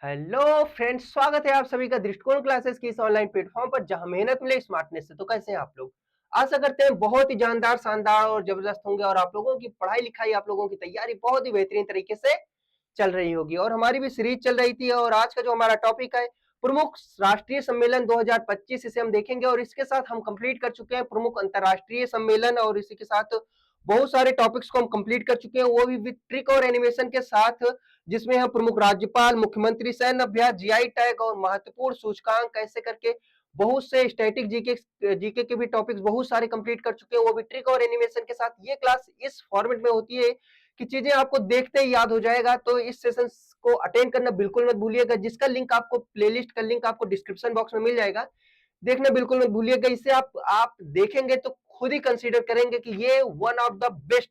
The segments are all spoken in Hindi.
हेलो फ्रेंड्स, स्वागत है आप सभी का दृष्टिकोण क्लासेस की इस ऑनलाइन प्लेटफॉर्म पर जहां मेहनत मिले स्मार्टनेस से। तो कैसे हैं आप लोग? आशा करते हैं बहुत ही जानदार, शानदार और जबरदस्त होंगे और आप लोगों की पढ़ाई लिखाई, आप लोगों की तैयारी बहुत ही बेहतरीन तरीके से चल रही होगी। और हमारी भी सीरीज चल रही थी और आज का जो हमारा टॉपिक है प्रमुख राष्ट्रीय सम्मेलन 2025, इसे हम देखेंगे और इसके साथ हम कंप्लीट कर चुके हैं प्रमुख अंतरराष्ट्रीय सम्मेलन और इसी के साथ बहुत सारे टॉपिक्स को हम कंप्लीट कर चुके हैं, वो भी विद ट्रिक और एनिमेशन के साथ, जिसमें हम प्रमुख राज्यपाल, मुख्यमंत्री, सैन्य अभ्यास, जीआई टैग और महत्वपूर्ण सूचकांक कैसे करके बहुत से स्टैटिक जीके जीके के भी टॉपिक्स बहुत सारे कंप्लीट कर चुके हैं, वो भी ट्रिक और एनिमेशन के साथ। ये क्लास इस फॉर्मेट में होती है कि चीजें आपको देखते ही याद हो जाएगा, तो इस सेशन को अटेंड करना बिल्कुल मत भूलिएगा, जिसका लिंक आपको, प्लेलिस्ट का लिंक आपको डिस्क्रिप्शन बॉक्स में मिल जाएगा। देखना बिल्कुल मत भूलिएगा, इससे आप देखेंगे तो खुद ही कंसीडर करेंगे कि ये one of the best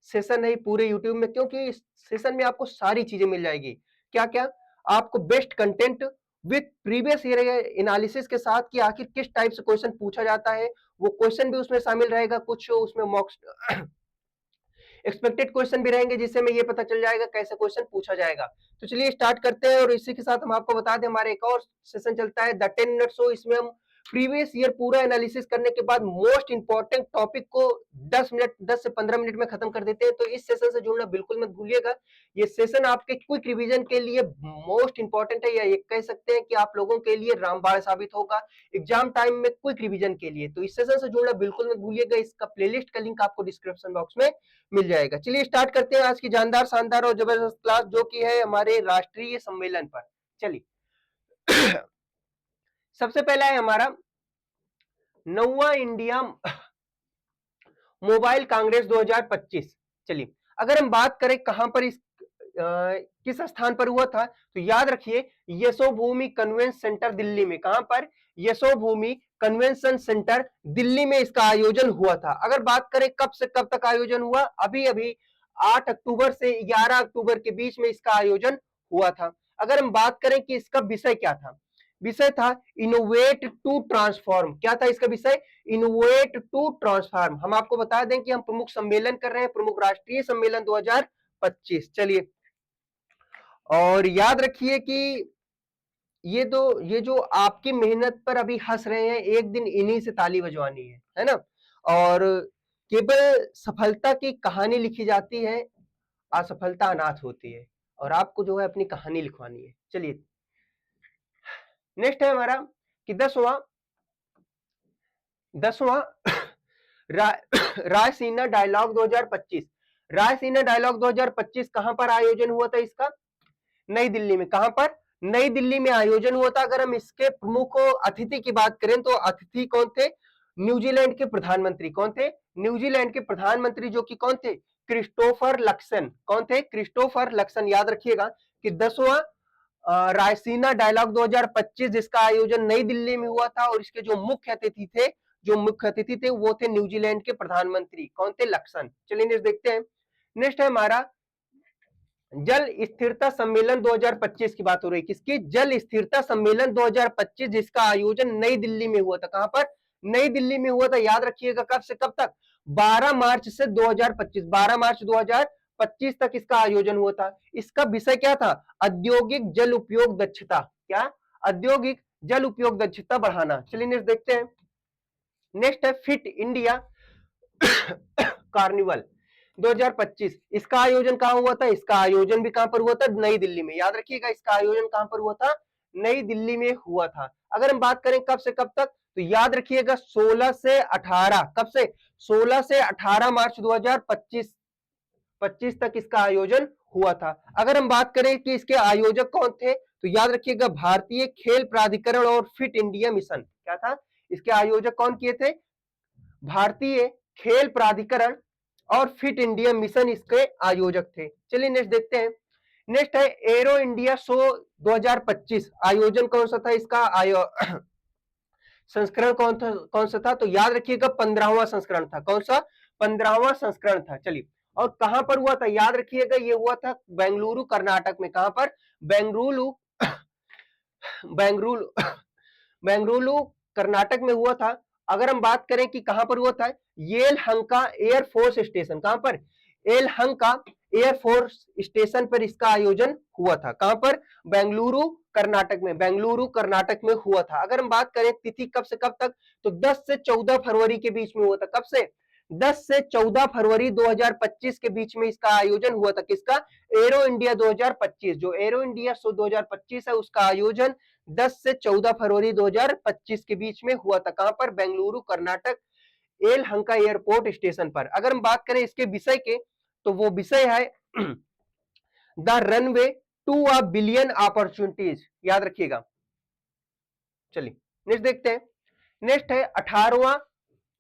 session है पूरे यूट्यूब में, क्योंकि इस सेशन में आपको सारी चीजें मिल जाएगी। क्या क्या? आपको best content with previous year analysis के साथ कि आखिर किस टाइप से क्वेश्चन पूछा जाता है, वो क्वेश्चन भी उसमें शामिल रहेगा, कुछ उसमें मॉक एक्सपेक्टेड क्वेश्चन भी रहेंगे, जिससे हमें ये पता चल जाएगा कैसे क्वेश्चन पूछा जाएगा। तो चलिए स्टार्ट करते हैं और इसी के साथ हम आपको बता दें हमारे एक और सेशन चलता है द 10 मिनट शो। इसमें हम प्रीवियस ईयर पूरा एनालिसिस करने के बाद मोस्ट इंपॉर्टेंट टॉपिक को 10 से 15 मिनट में खत्म कर देते हैं। तो इस सेशन से जुड़ना बिल्कुल मत भूलिएगा। ये सेशन आपके क्विक रिवीजन के लिए मोस्ट इंपॉर्टेंट है, या ये कह सकते हैं कि आप लोगों के लिए रामबाण साबित होगा एग्जाम टाइम में क्विक रिवीजन के लिए। तो इस सेशन से जुड़ना बिल्कुल मत भूलिएगा। इसका प्लेलिस्ट का लिंक आपको डिस्क्रिप्शन बॉक्स में मिल जाएगा। चलिए स्टार्ट करते हैं आज की जानदार, शानदार और जबरदस्त क्लास, जो की है हमारे राष्ट्रीय सम्मेलन पर। चलिए सबसे पहला है हमारा 9वां इंडिया मोबाइल कांग्रेस 2025। चलिए अगर हम बात करें कहां पर किस स्थान पर हुआ था, तो याद रखिए यशोभूमि कन्वेंशन सेंटर दिल्ली में। कहां पर? यशोभूमि कन्वेंशन सेंटर दिल्ली में इसका आयोजन हुआ था। अगर बात करें कब से कब तक आयोजन हुआ, अभी अभी 8 अक्टूबर से 11 अक्टूबर के बीच में इसका आयोजन हुआ था। अगर हम बात करें कि इसका विषय क्या था, विषय था इनोवेट टू ट्रांसफॉर्म। क्या था इसका विषय? Innovate to transform. हम आपको बता दें कि हम प्रमुख सम्मेलन कर रहे हैं, प्रमुख राष्ट्रीय सम्मेलन 2025। चलिए और याद रखिए कि ये जो आपकी मेहनत पर अभी हंस रहे हैं, एक दिन इन्हीं से ताली बजवानी है ना। और केवल सफलता की कहानी लिखी जाती है, असफलता अनाथ होती है, और आपको जो है अपनी कहानी लिखवानी है। चलिए नेक्स्ट है हमारा कि 10वां रायसीना डायलॉग 2025। रायसीना डायलॉग 2025 कहां पर आयोजन हुआ था इसका? नई दिल्ली में। कहां पर? नई दिल्ली में आयोजन हुआ था। अगर हम इसके प्रमुख अतिथि की बात करें तो अतिथि कौन थे? न्यूजीलैंड के प्रधानमंत्री। कौन थे? न्यूजीलैंड के प्रधानमंत्री, जो कि कौन थे? Christopher Luxon. कौन थे? Christopher Luxon. याद रखिएगा कि 10वां रायसीना डायलॉग 2025 जिसका आयोजन नई दिल्ली में हुआ था, और इसके जो मुख्य अतिथि थे वो थे न्यूजीलैंड के प्रधानमंत्री। कौन थे? लक्सन। चलिए नेक्स्ट देखते हैं। नेक्स्ट है हमारा जल स्थिरता सम्मेलन 2025 की बात हो रही है। किसकी? जल स्थिरता सम्मेलन 2025 जिसका आयोजन नई दिल्ली में हुआ था। कहां पर? नई दिल्ली में हुआ था। याद रखिएगा कब से कब तक? 12 मार्च से 2025, 12 मार्च 2025 तक इसका आयोजन हुआ था। इसका विषय क्या था? औद्योगिक जल उपयोग दक्षता। क्या? औद्योगिक जल उपयोग दक्षता बढ़ाना। चलिए नेक्स्ट देखते हैं। नेक्स्ट है फिट इंडिया कार्निवल 2025। इसका आयोजन कहां हुआ था? इसका आयोजन भी कहां पर हुआ था? नई दिल्ली में। याद रखिएगा इसका आयोजन कहां पर हुआ था? नई दिल्ली में हुआ था। अगर हम बात करें कब से कब तक, तो याद रखिएगा 16 से 18। कब से? 16 से 18 मार्च 2025 तक इसका आयोजन हुआ था। अगर हम बात करें कि इसके आयोजक कौन थे, तो याद रखिएगा भारतीय खेल प्राधिकरण और फिट इंडिया मिशन। क्या था? इसके आयोजक कौन किए थे? भारतीय खेल प्राधिकरण और फिट इंडिया मिशन इसके आयोजक थे। चलिए नेक्स्ट देखते हैं। नेक्स्ट है एरो इंडिया शो 2025। आयोजन कौन सा था इसका? संस्करण कौन सा था? तो याद रखिएगा 15वां संस्करण था। कौन सा? 15वां संस्करण था। चलिए और कहां पर हुआ था? याद रखिएगा ये हुआ था बेंगलुरु कर्नाटक में। कहां पर? बेंगलुरु बेंगलुरु बेंगलुरु कर्नाटक में हुआ था। अगर हम बात करें कि कहां पर हुआ था, येलहंका एयरफोर्स स्टेशन। कहां पर? येलहंका एयरफोर्स स्टेशन पर इसका आयोजन हुआ था। कहां पर? बेंगलुरु कर्नाटक में, बेंगलुरु कर्नाटक में हुआ था। अगर हम बात करें तिथि कब से कब तक, तो 10 से 14 फरवरी के बीच में हुआ था। कब से? 10 से 14 फरवरी 2025 के बीच में इसका आयोजन हुआ था। किसका? एरो इंडिया 2025, जो एरो इंडिया 2025 है उसका आयोजन 10 से 14 फरवरी 2025 के बीच में हुआ था। कहां पर? बेंगलुरु कर्नाटक येलहंका एयरपोर्ट स्टेशन पर। अगर हम बात करें इसके विषय के, तो वो विषय है the runway to a billion opportunities, याद रखिएगा। चलिए नेक्स्ट देखते हैं। नेक्स्ट है 18वां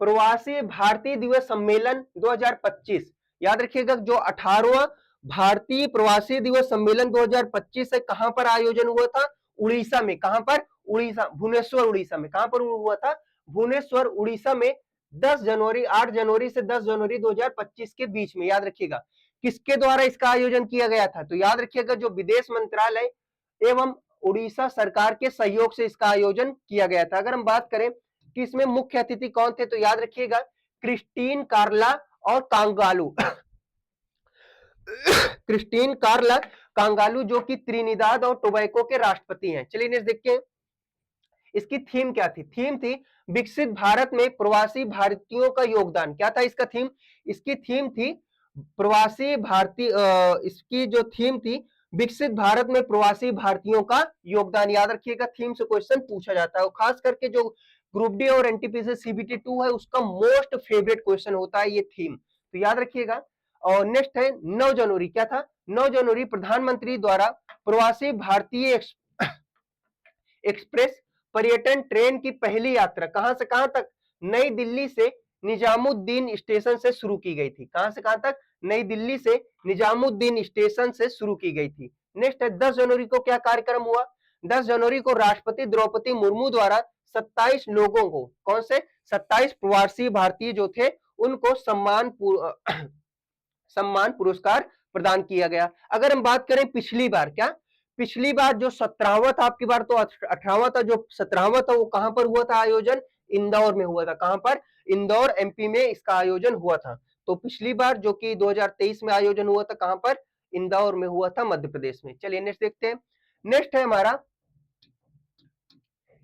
प्रवासी भारतीय दिवस सम्मेलन 2025। याद रखिएगा जो 18वां भारतीय प्रवासी दिवस सम्मेलन 2025 है, कहां पर आयोजन हुआ था? उड़ीसा में। कहां पर? उड़ीसा, भुवनेश्वर उड़ीसा में। कहां पर हुआ था? भुवनेश्वर उड़ीसा में 10 जनवरी, 8 जनवरी से 10 जनवरी 2025 के बीच में। याद रखिएगा किसके द्वारा इसका आयोजन किया गया था? तो याद रखिएगा जो विदेश मंत्रालय एवं उड़ीसा सरकार के सहयोग से इसका आयोजन किया गया था। अगर हम बात करें कि इसमें मुख्य अतिथि कौन थे, तो याद रखिएगा क्रिस्टीन कार्ला और कांगालू क्रिस्टीन कार्ला कांगालू, जो कि त्रिनिदाद और टोबैको के राष्ट्रपति हैं। चलिए नेक्स्ट देखते हैं इसकी थीम क्या थी। थीम थी विकसित भारत में प्रवासी भारतीयों का योगदान। क्या था इसका थीम? इसकी थीम थी प्रवासी भारतीय, इसकी जो थीम थी विकसित भारत में प्रवासी भारतीयों का योगदान। याद रखिएगा थीम से क्वेश्चन पूछा जाता है, और खास करके जो ग्रुप डी और एनटीपीसी सीबीटी 2 है उसका मोस्ट फेवरेट क्वेश्चन होता है ये थीम, तो याद रखिएगा। और नेक्स्ट है 9 जनवरी। क्या था? 9 जनवरी प्रधानमंत्री द्वारा प्रवासी भारतीय एक्सप्रेस पर्यटन ट्रेन की पहली यात्रा कहां से कहां तक? नई दिल्ली से निजामुद्दीन स्टेशन से शुरू की गई थी। कहां से कहां तक? नई दिल्ली से निजामुद्दीन स्टेशन से शुरू की गई थी। नेक्स्ट है 10 जनवरी को क्या कार्यक्रम हुआ? 10 जनवरी को राष्ट्रपति द्रौपदी मुर्मू द्वारा 27 लोगों को, कौन से? 27 प्रवासी भारतीय जो थे उनको सम्मान पुरस्कार प्रदान किया गया। अगर हम बात करें पिछली बार, क्या पिछली बार जो 17वां था, आपकी बार तो 18वां था, जो 17वां था वो कहां पर हुआ था आयोजन? इंदौर में हुआ था। कहां पर? इंदौर एमपी में इसका आयोजन हुआ था। तो पिछली बार जो कि 2023 में आयोजन हुआ था, कहां पर? इंदौर में हुआ था, मध्य प्रदेश में। चलिए नेक्स्ट देखते हैं। नेक्स्ट है हमारा,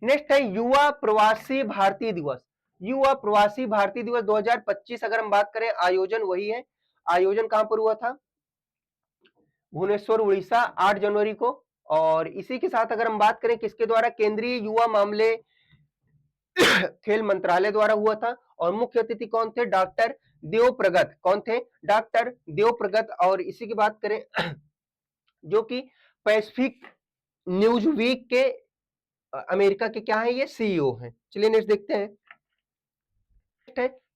नेक्स्ट है युवा प्रवासी भारतीय दिवस। युवा प्रवासी भारतीय दिवस 2025 अगर हम बात करें, आयोजन वही है। आयोजन कहां पर हुआ था? भुवनेश्वर उड़ीसा, 8 जनवरी को। और इसी के साथ अगर हम बात करें किसके द्वारा, केंद्रीय युवा मामले खेल मंत्रालय द्वारा हुआ था। और मुख्य अतिथि कौन थे? डॉक्टर देव प्रगत। कौन थे? डॉक्टर देव प्रगत। और इसी की बात करें जो कि पैसिफिक न्यूज वीक के अमेरिका के क्या है, ये सीईओ हैं। चलिए नेक्स्ट देखते हैं।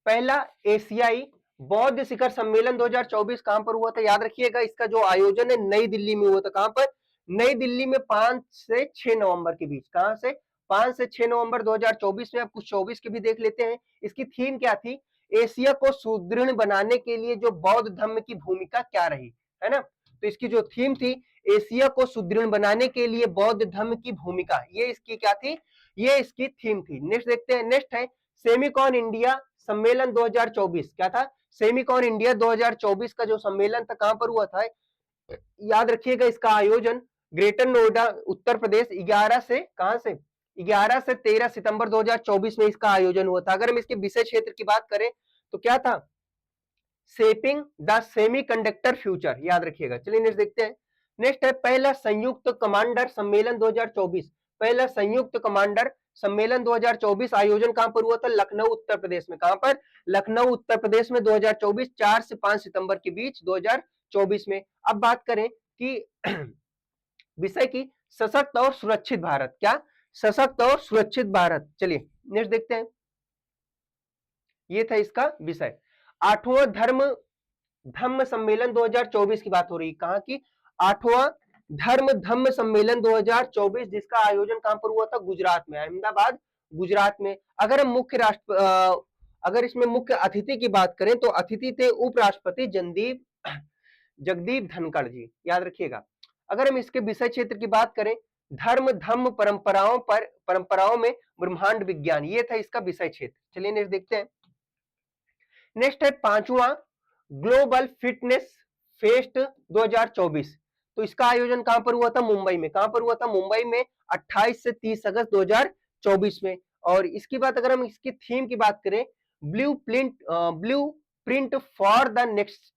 पहला एशियाई बौद्ध शिखर सम्मेलन 2024 कहां पर हुआ था? याद रखिएगा इसका जो आयोजन है नई दिल्ली में हुआ था। कहां पर? नई दिल्ली में 5 से 6 नवंबर के बीच। कहां से? 5 से 6 नवंबर 2024 में। आप कुछ 24 के भी देख लेते हैं। इसकी थीम क्या थी? एशिया को सुदृढ़ बनाने के लिए जो बौद्ध धर्म की भूमिका क्या रही, है ना। तो इसकी जो थीम थी एशिया को सुदृढ़ बनाने के लिए बौद्ध धर्म की भूमिका, ये इसकी क्या थी? ये इसकी थीम थी। नेक्स्ट देखते हैं। नेक्स्ट है सेमिकॉन इंडिया सम्मेलन 2024। क्या था? सेमिकॉन इंडिया 2024 का जो सम्मेलन था कहां पर हुआ था? याद रखिएगा इसका आयोजन ग्रेटर नोएडा उत्तर प्रदेश 11 से, कहां से? 11 से 13 सितंबर 2024 में इसका आयोजन हुआ था। अगर हम इसके विषय क्षेत्र की बात करें तो क्या था? शेपिंग द सेमीकंडक्टर फ्यूचर, याद रखिएगा। चलिए नेक्स्ट देखते हैं। नेक्स्ट है पहला संयुक्त कमांडर सम्मेलन 2024। पहला संयुक्त कमांडर सम्मेलन 2024 आयोजन कहां पर हुआ था? लखनऊ उत्तर प्रदेश में। कहां पर? लखनऊ उत्तर प्रदेश में 2024, 4 से 5 सितंबर के बीच 2024 में। अब बात करें कि विषय की, सशक्त और सुरक्षित भारत। क्या? सशक्त और सुरक्षित भारत। चलिए नेक्स्ट देखते हैं। ये था इसका विषय। 8वां धम्म सम्मेलन 2024 की बात हो रही। कहां की? 8वां धम्म सम्मेलन 2024, जिसका आयोजन कहां पर हुआ था? गुजरात में, अहमदाबाद गुजरात में। अगर हम अगर इसमें मुख्य अतिथि की बात करें तो अतिथि थे उपराष्ट्रपति जगदीप धनखड़ जी, याद रखिएगा। अगर हम इसके विषय क्षेत्र की बात करें, धम्म परंपराओं में ब्रह्मांड विज्ञान, ये था इसका विषय क्षेत्र। चलिए नेक्स्ट देखते हैं। नेक्स्ट है 5वां ग्लोबल फिटनेस फेस्ट 2024। तो इसका आयोजन कहां पर हुआ था? मुंबई में। कहां पर हुआ था? मुंबई में 28 से 30 अगस्त 2024 में। और इसकी बात अगर हम इसकी थीम की बात करें, blue print for the next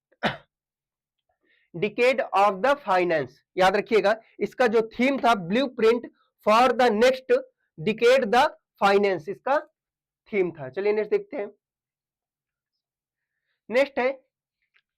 decade of the finance. याद रखिएगा, इसका जो थीम था blue print for the next decade the finance, इसका थीम था। चलिए नेक्स्ट देखते हैं। नेक्स्ट है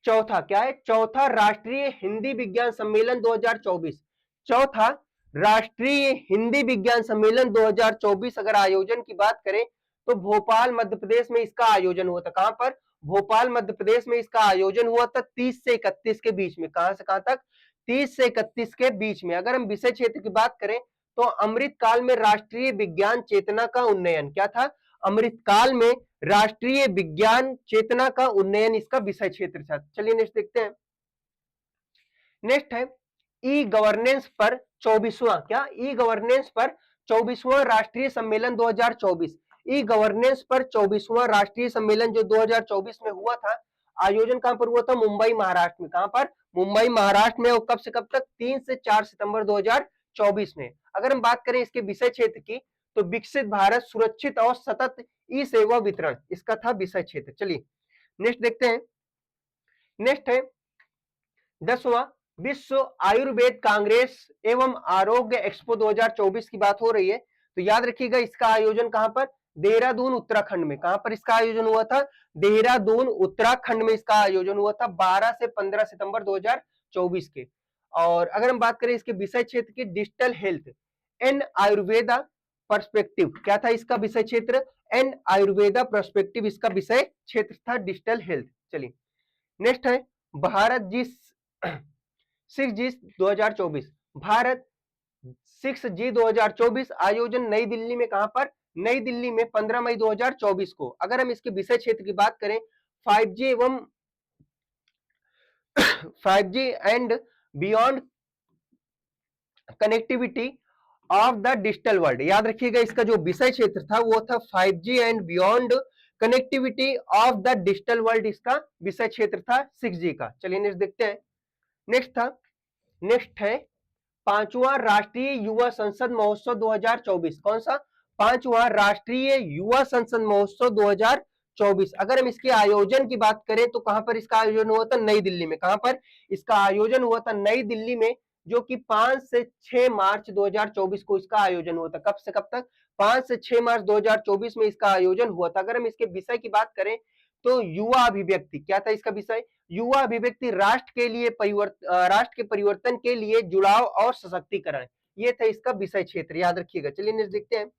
चौथा, क्या है? चौथा राष्ट्रीय हिंदी विज्ञान सम्मेलन 2024। चौथा राष्ट्रीय हिंदी विज्ञान सम्मेलन 2024 अगर आयोजन की बात करें तो भोपाल मध्य प्रदेश में इसका आयोजन हुआ था। कहां पर? भोपाल मध्य प्रदेश में इसका आयोजन हुआ था 30 से 31 के बीच में। कहां से कहां तक? 30 से 31 के बीच में। अगर हम विषय क्षेत्र की बात करें तो अमृत काल में राष्ट्रीय विज्ञान चेतना का उन्नयन। क्या था? अमृत काल में राष्ट्रीय विज्ञान चेतना का उन्नयन इसका विषय क्षेत्र था। चलिए नेक्स्ट देखते हैं। नेक्स्ट है ई गवर्नेंस पर 24वां, क्या? ई गवर्नेंस पर 24वां राष्ट्रीय सम्मेलन 2024। ई गवर्नेंस पर 24वां राष्ट्रीय सम्मेलन जो 2024 में हुआ था, आयोजन कहां पर हुआ था? मुंबई महाराष्ट्र में। कहां पर? मुंबई महाराष्ट्र में। और कब से कब तक? 3 से 4 सितंबर 2024 में। अगर हम बात करें इसके विषय क्षेत्र की तो विकसित भारत सुरक्षित और सतत ई सेवा वितरण इसका था विषय क्षेत्र। चलिए नेक्स्ट देखते हैं। नेक्स्ट है 10वां विश्व आयुर्वेद कांग्रेस एवं आरोग्य एक्सपो 2024 की बात हो रही है। तो याद रखिएगा, इसका आयोजन कहां पर? देहरादून उत्तराखंड में। कहां पर इसका आयोजन हुआ था? देहरादून उत्तराखंड में इसका आयोजन हुआ था 12 से 15 सितंबर 2024 के। और अगर हम बात करें इसके विषय क्षेत्र की, digital health and Ayurveda perspective. क्या था इसका विषय क्षेत्र? एंड आयुर्वेदा पर्सपेक्टिव इसका विषय क्षेत्र था, डिजिटल हेल्थ। चलिए नेक्स्ट है भारत जी 6G 2024। भारत 6G 2024 आयोजन नई दिल्ली में। कहां पर? नई दिल्ली में 15 मई 2024 को। अगर हम इसके विषय क्षेत्र की बात करें 5G एवं 5G and beyond connectivity of the digital world. याद रखिएगा, इसका जो विषय क्षेत्र था वो था 5G and beyond connectivity of the digital world, इसका विषय क्षेत्र था 6G का। चलिए नेक्स्ट देखते हैं। नेक्स्ट है 5वां राष्ट्रीय युवा संसद महोत्सव 2024। कौन सा? 5वां राष्ट्रीय युवा संसद महोत्सव 2024। अगर हम इसके आयोजन की बात करें तो कहां पर इसका आयोजन हुआ था? नई दिल्ली में। कहां पर इसका आयोजन हुआ था? नई दिल्ली में, जो कि 5 से 6 मार्च 2024 को इसका आयोजन हुआ था। कब से कब तक? 5 से 6 मार्च 2024 में इसका आयोजन हुआ था। अगर हम इसके विषय की बात करें तो युवा अभिव्यक्ति। क्या था इसका विषय? युवा अभिव्यक्ति राष्ट्र के परिवर्तन के लिए जुड़ाव और सशक्तिकरण, ये था इसका विषय क्षेत्र। याद रखिएगा। चलिए नेक्स्ट देखते हैं।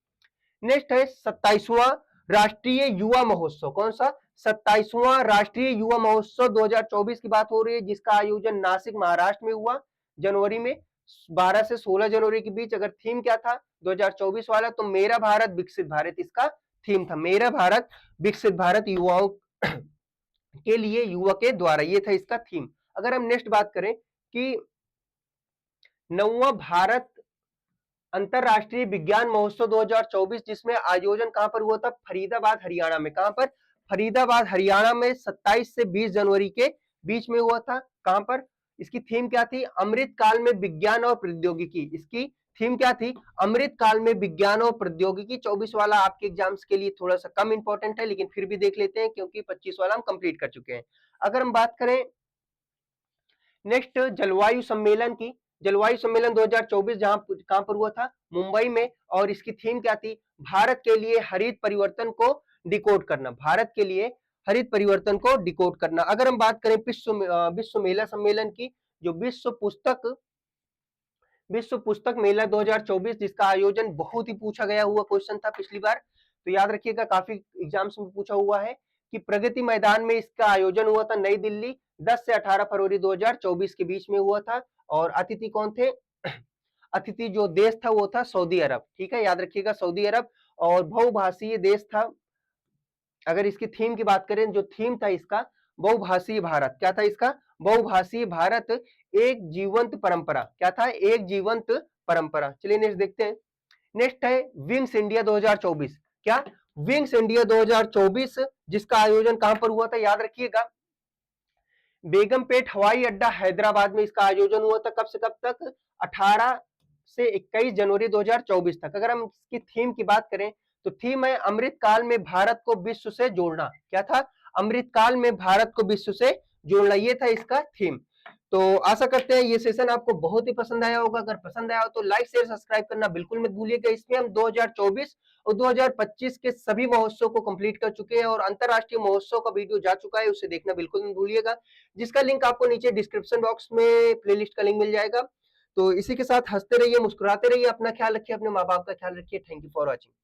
नेक्स्ट है 27वां राष्ट्रीय युवा महोत्सव। कौन सा? 27वां राष्ट्रीय युवा महोत्सव 2024 की बात हो रही है, जिसका आयोजन नासिक महाराष्ट्र में हुआ जनवरी में 12 से 16 जनवरी के बीच। अगर थीम क्या था 2024 वाला, तो मेरा भारत विकसित भारत इसका थीम था। मेरा भारत विकसित भारत, युवाओं के लिए, युवा के द्वारा, ये था इसका थीम। अगर हम नेक्स्ट बात करें कि 9वां भारत अंतरराष्ट्रीय विज्ञान महोत्सव 2024, जिसमें आयोजन कहां पर हुआ था? फरीदाबाद हरियाणा में। कहां पर? फरीदाबाद हरियाणा में 27 से 20 जनवरी के बीच में हुआ था। कहां पर? इसकी थीम क्या थी? अमृत काल में विज्ञान और प्रौद्योगिकी। इसकी थीम क्या थी? अमृत काल में विज्ञान और प्रौद्योगिकी। 24 वाला आपके एग्जाम्स के लिए थोड़ा सा कम इंपॉर्टेंट है, लेकिन फिर भी देख लेते हैं क्योंकि 25 वाला हम कंप्लीट कर चुके हैं। अगर हम बात करें नेक्स्ट जलवायु सम्मेलन की, जलवायु सम्मेलन 2024 जहां कहां पर हुआ था? मुंबई में। और इसकी थीम क्या थी? भारत के लिए हरित परिवर्तन को डिकोड करना। भारत के लिए हरित परिवर्तन को डिकोड करना। अगर हम बात करें विश्व मेला सम्मेलन की, जो विश्व पुस्तक मेला 2024, जिसका आयोजन बहुत ही पूछा गया हुआ क्वेश्चन था पिछली बार, तो याद रखिएगा, काफी एग्जाम्स में पूछा हुआ है कि प्रगति मैदान में इसका आयोजन हुआ था नई दिल्ली 10 से 18 फरवरी 2024 के बीच में हुआ था। और अतिथि कौन थे? अतिथि जो देश था वो था सऊदी अरब। ठीक है, याद रखिएगा, सऊदी अरब। और बहुभाषीय देश था। अगर इसकी थीम की बात करें, जो थीम था इसका बहुभाषीय भारत। क्या था इसका? बहुभाषीय भारत, एक जीवंत परंपरा। क्या था? एक जीवंत परंपरा। चलिए नेक्स्ट देखते हैं। नेक्स्ट है विंग्स इंडिया 2024। क्या? विंग्स इंडिया 2024, जिसका आयोजन कहां पर हुआ था? याद रखिएगा, बेगमपेट हवाई अड्डा हैदराबाद में इसका आयोजन हुआ था। कब से कब तक? 18 से 21 जनवरी 2024 तक। अगर हम इसकी थीम की बात करें तो थीम है अमृत काल में भारत को विश्व से जोड़ना। क्या था? अमृत काल में भारत को विश्व से जोड़ना, ये था इसका थीम। तो आशा करते हैं ये सेशन आपको बहुत ही पसंद आया होगा। अगर पसंद आया हो तो लाइक शेयर सब्सक्राइब करना बिल्कुल मत भूलिएगा। इसमें हम 2024 और 2025 के सभी महोत्सव को कंप्लीट कर चुके हैं और अंतरराष्ट्रीय महोत्सव का वीडियो जा चुका है, उसे देखना बिल्कुल मत भूलिएगा, जिसका लिंक आपको नीचे डिस्क्रिप्शन बॉक्स में प्लेलिस्ट का लिंक मिल जाएगा। तो इसी के साथ हंसते रहिए, मुस्कुराते रहिए, अपना ख्याल रखिए, अपने माँ बाप का ख्याल रखिए। Thank you for watching.